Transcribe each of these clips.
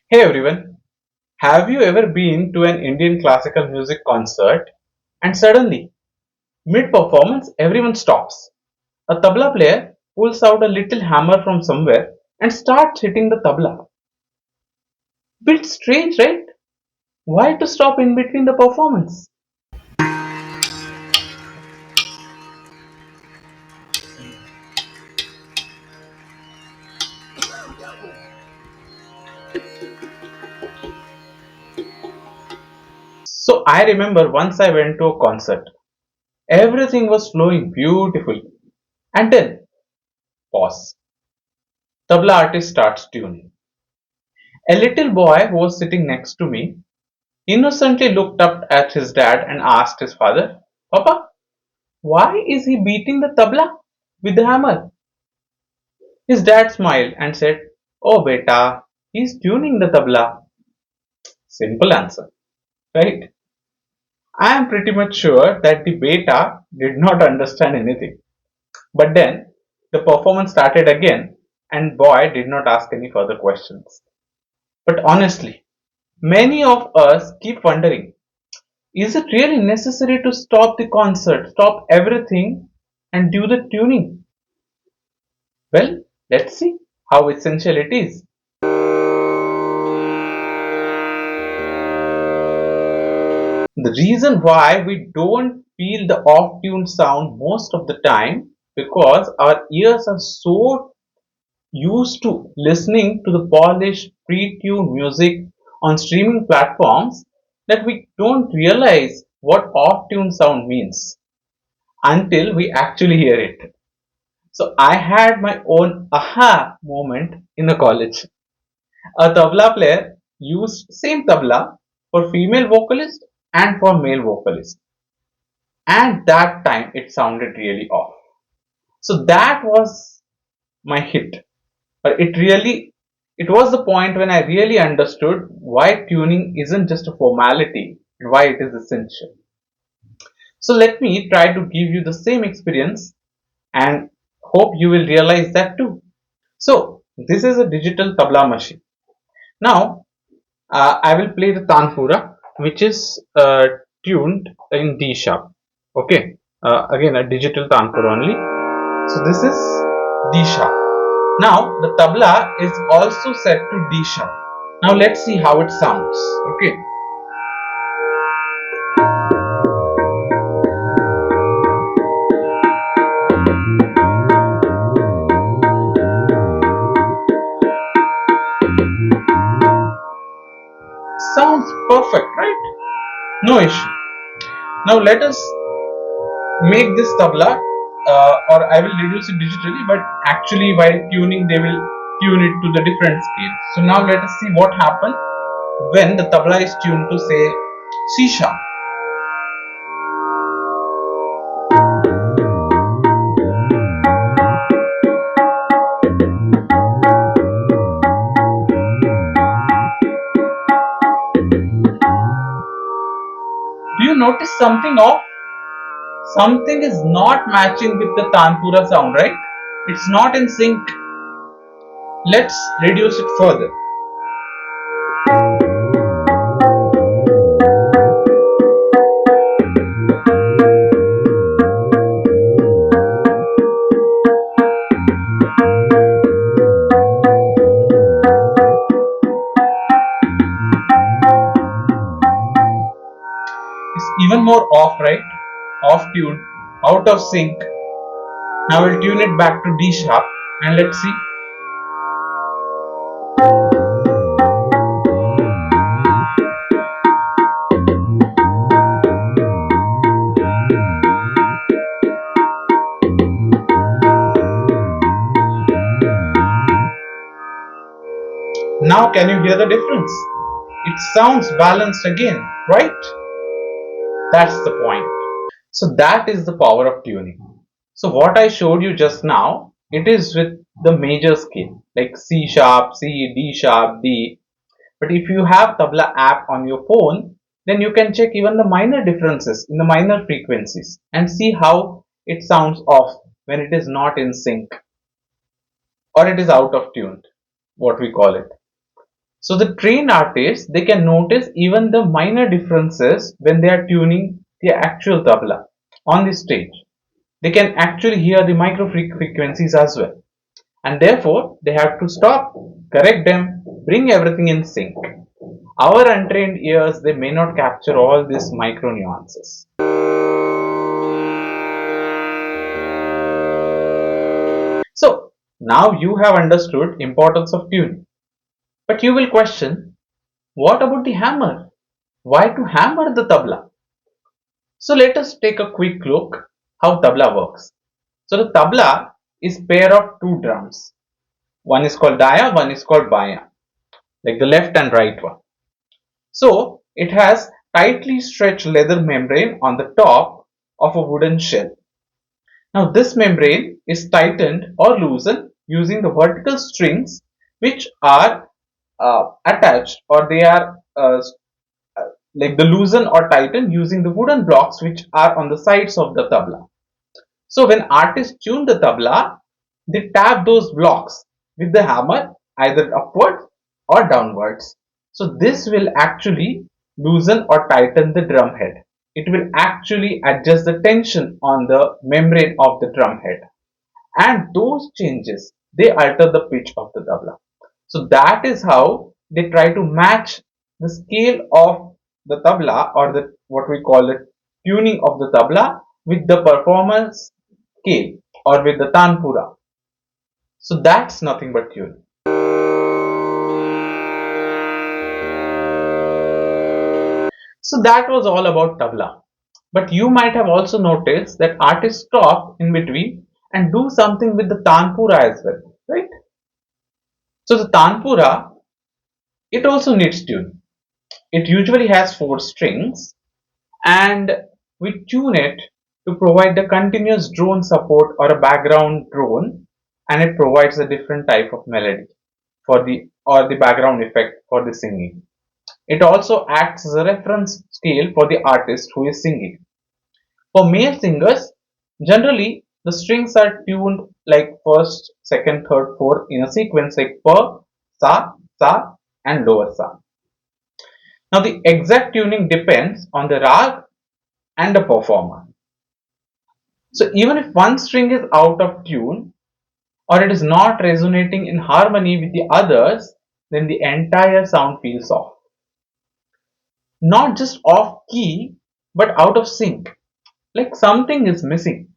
Hey everyone, have you ever been to an Indian classical music concert and suddenly, mid performance, everyone stops? A tabla player pulls out a little hammer from somewhere and starts hitting the tabla. Bit strange, right? Why to stop in between the performance? So I remember once I went to a concert. Everything was flowing beautifully. And then, pause. Tabla artist starts tuning. A little boy who was sitting next to me innocently looked up at his dad and asked his father, Papa, why is he beating the tabla with the hammer? His dad smiled and said, Oh beta, he's tuning the tabla. Simple answer, right? I am pretty much sure that the beta did not understand anything. But then the performance started again and boy did not ask any further questions. But honestly, many of us keep wondering, is it really necessary to stop the concert, stop everything and do the tuning? Well, let's see how essential it is. The reason why we don't feel the off tune sound most of the time because our ears are so used to listening to the polished pre-tuned music on streaming platforms that we don't realize what off tune sound means until we actually hear it. So I had my own aha moment in the college. A tabla player used same tabla for female vocalist and for male vocalist. And that time it sounded really off. So that was my hit. But it was the point when I really understood why tuning isn't just a formality and why it is essential. So let me try to give you the same experience and hope you will realize that too. So this is a digital tabla machine. Now I will play the Tanpura, which is tuned in D sharp. Okay, again a digital Tanpura only. So this is D sharp. Now the tabla is also set to D sharp. Now let's see how it sounds. Okay, sounds perfect, right? No issue. Now let us make this tabla, or I will reduce it digitally, but actually while tuning they will tune it to the different scales. So now let us see what happens when the tabla is tuned to say C sharp. Do you notice something off? Something is not matching with the Tanpura sound, right? It's not in sync. Let's reduce it further. It's even more off, right? Off tune, out of sync. Now we'll tune it back to D sharp and let's see. Now can you hear the difference? It sounds balanced again, right? That's the point. So that is the power of tuning. So what I showed you just now, it is with the major scale like C sharp, C, D sharp, D. But if you have Tabla app on your phone, then you can check even the minor differences in the minor frequencies and see how it sounds off when it is not in sync or it is out of tune, what we call it. So the trained artists, they can notice even the minor differences when they are tuning the actual tabla on the stage. They can actually hear the micro frequencies as well, and therefore they have to stop, correct them, bring everything in sync. Our untrained ears, they may not capture all these micro nuances. So now you have understood importance of tuning, but you will question, what about the hammer? Why to hammer the tabla? So let us take a quick look how tabla works. So the tabla is pair of two drums. One is called daya, one is called baya, like the left and right one. So it has tightly stretched leather membrane on the top of a wooden shell. Now this membrane is tightened or loosened using the vertical strings which are attached, or they are like the loosen or tighten using the wooden blocks which are on the sides of the tabla. So when artists tune the tabla, they tap those blocks with the hammer either upwards or downwards. So this will actually loosen or tighten the drum head. It will actually adjust the tension on the membrane of the drum head, and those changes, they alter the pitch of the tabla. So that is how they try to match the scale of the tabla, or the what we call it tuning of the tabla, with the performance scale, or with the tanpura. So that's nothing but tuning. So that was all about tabla. But you might have also noticed that artists stop in between and do something with the tanpura as well, right? So the tanpura, it also needs tune. It usually has four strings, and we tune it to provide the continuous drone support or a background drone, and it provides a different type of melody for the or the background effect for the singing. It also acts as a reference scale for the artist who is singing. For male singers, generally the strings are tuned like first, second, third, fourth in a sequence like pa, sa, and lower sa. Now the exact tuning depends on the rag and the performer. So even if one string is out of tune, or it is not resonating in harmony with the others, then the entire sound feels off. Not just off key, but out of sync, like something is missing.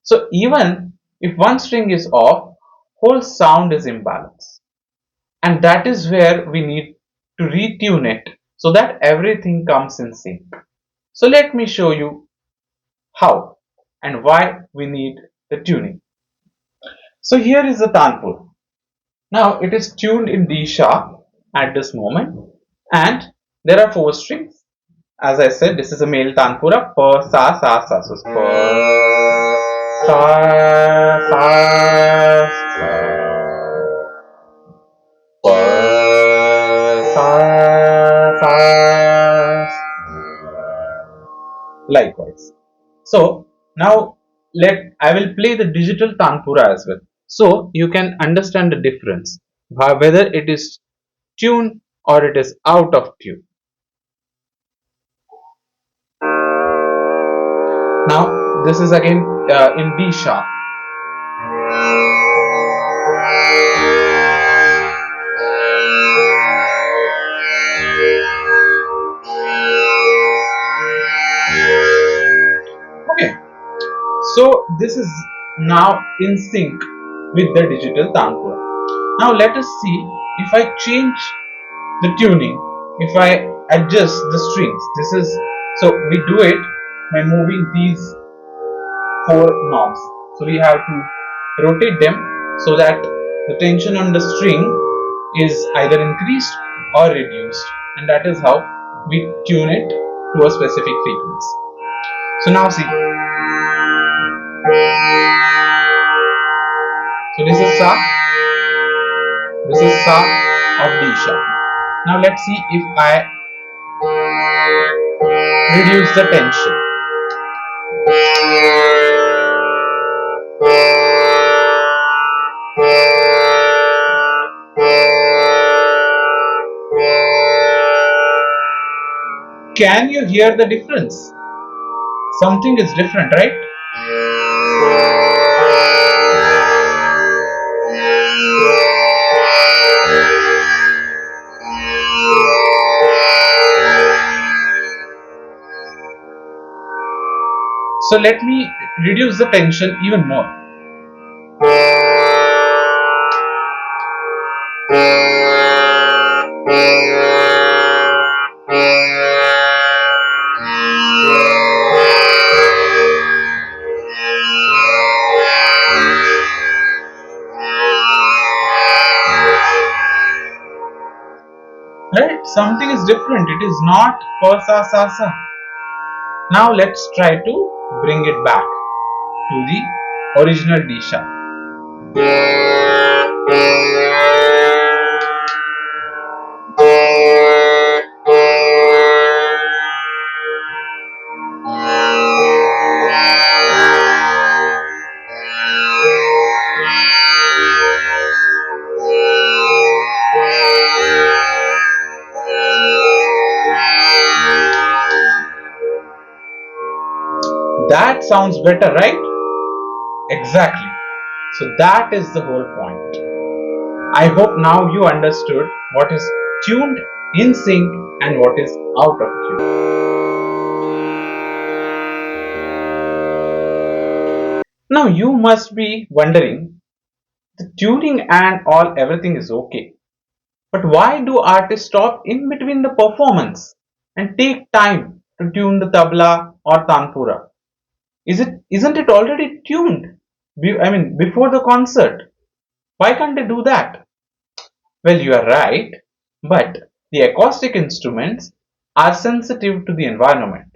So even if one string is off, whole sound is imbalanced. And that is where we need to retune it so that everything comes in sync. So let me show you how and why we need the tuning. So here is the tanpur. Now it is tuned in D sharp at this moment, and there are four strings. As I said, this is a male tanpura, pa, sa. So pa, sa, pa, sa. Likewise. So now I will play the digital tanpura as well, so you can understand the difference, whether it is tuned or it is out of tune. Now this is again in D sharp. Okay, so this is now in sync with the digital tanpura. Now let us see if I change the tuning, if I adjust the strings. This is so we do it by moving these four knobs. So we have to rotate them so that the tension on the string is either increased or reduced, and that is how we tune it to a specific frequency. So now see. So this is sa, this is sa of D sharp. Now let's see if I reduce the tension. Can you hear the difference? Something is different, right? So let me reduce the tension even more. Right? Something is different. It is not pa sa sa sa. Now let's try to bring it back to the original disha. That sounds better, right? Exactly. So that is the whole point. I hope now you understood what is tuned in sync and what is out of tune. Now you must be wondering, the tuning and all everything is okay. But why do artists stop in between the performance and take time to tune the tabla or tanpura? Isn't it already tuned? Before the concert. Why can't they do that? Well, you are right, but the acoustic instruments are sensitive to the environment.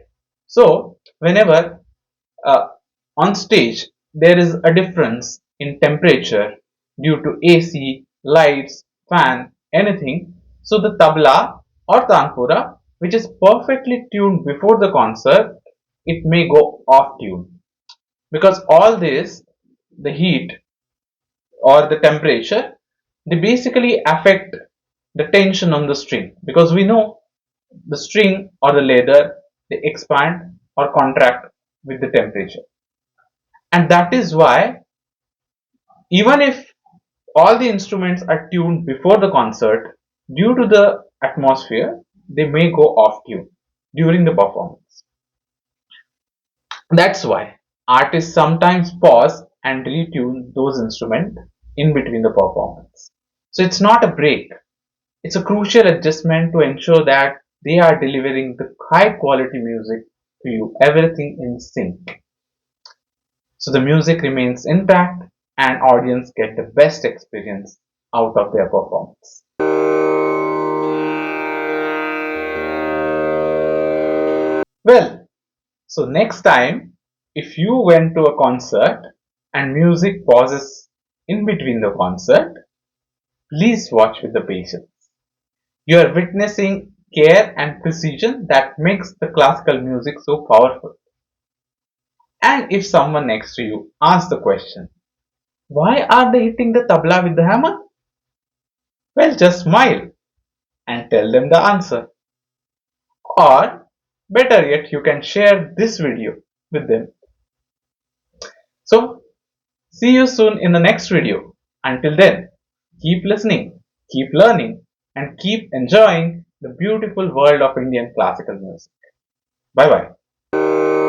So, whenever uh, on stage there is a difference in temperature due to AC, lights, fan, anything, so the tabla or tanpura, which is perfectly tuned before the concert, it may go off tune because all this, the heat or the temperature, they basically affect the tension on the string because we know the string or the leather, they expand or contract with the temperature, and that is why even if all the instruments are tuned before the concert, due to the atmosphere they may go off tune during the performance. That's why artists sometimes pause and retune those instruments in between the performance. So it's not a break, it's a crucial adjustment to ensure that they are delivering the high quality music to you, everything in sync. So the music remains intact and audience get the best experience out of their performance. Well, so next time if you went to a concert and music pauses in between the concert, please watch with the patience. You are witnessing care and precision that makes the classical music so powerful. And if someone next to you asks the question, why are they hitting the tabla with the hammer? Well, just smile and tell them the answer. Or better yet, you can share this video with them. So, see you soon in the next video. Until then, keep listening, keep learning, and keep enjoying the beautiful world of Indian classical music. Bye bye.